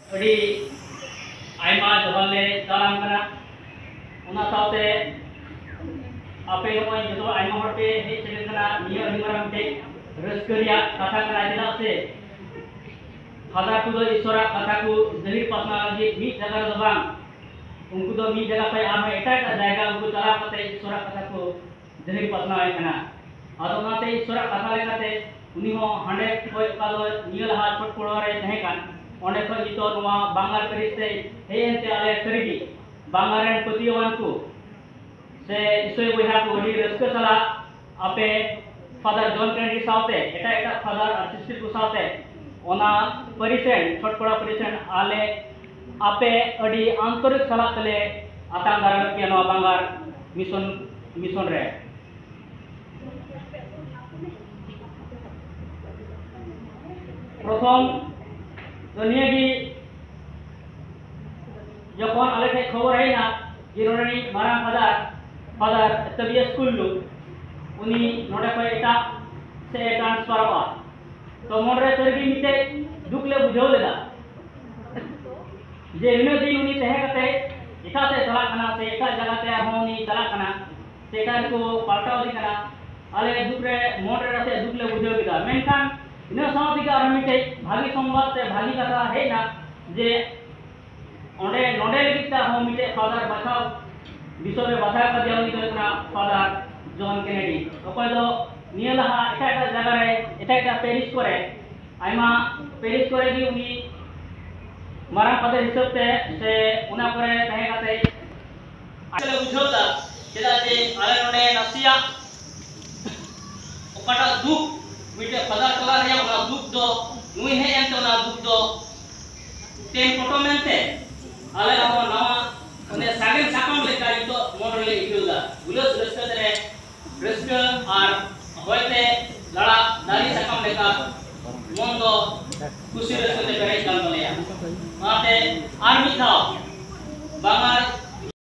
अड़ी आयमा जहले दाराम करा उना साथे आपे नोय जतो आयमा हरते हे सेलेकना नियो निमराम ते रस्करिया कथा करा चेदा से फादा को दो ईश्वरा कथा को जहिर पासना लगी मी जगह दो बांग उनको दो मी जगह पे आम एटा जायगा उनको चला कते ईश्वरा कथा को जहिर पासना आय कना आदो नाते ईश्वरा कथा लेकाते उनी हो हांडे कोय का दो नियो लहा छोट पोड़वारे तहे कान ओंडे खो जितो नोवा बांगाल परिस्ते हेयनते आले सरिगी बांगारेन पतियवान को से इसोय बहा को अडी रस्क सला आपे फादर जॉन कैंडी सावते एटा एटा फादर आर्टिस्ट को सावते ओना परिसेन छोटपड़ा परिसेन आले आपे अडी आंतरिक सला तले आतां दाराम के नोवा बांगार मिशन रे प्रथम दुनिया की जखन आले ठे खबर है ना जिरोनी माराम फादर तबिया स्कूल लु उनी नोडे को एटा से ट्रांसफर हुआ तो मोरे सरगी मिते दुखले बुझाव लेदा जे इनो दिन उनी तहे कते एटा से चला कना से एटा जगह ते होनी चला कना सेटा को पाल्टाव दी कना आले दुखरे मोरे से दुखले बुझाव लेदा मेनखान इनो सामतिका मिते भागी संवाद से भागी कथा है ना जे ओंडे नोडे लिखता हो मिटे फादर बचाव विश्व में बचाव का दिया उनी कना फादर जॉन कैनेडी अकोय दो नियलहा एटा एटा जगह रे एटा एटा पेरिस करे आइमा पेरिस करे की उनी मारा फादर हिसाब से उना करे तहे काते आले बुझोता चेदा जे आले नोडे नसिया ओकाटा दुख मिटे फादर चला रे ओना दुख दो नुई हे एंत ओना दुख दो तेन फोटो मेनते आले नवा नवा ओने सागेन साकम लेका इतो मोडले इकुदा गुलस रस्कदरे रस्क आर होयते लड़ा दारी साकम लेका मोंदो खुशी रस्कदे बेरे काल मलेया माते आर मिथाव बांगार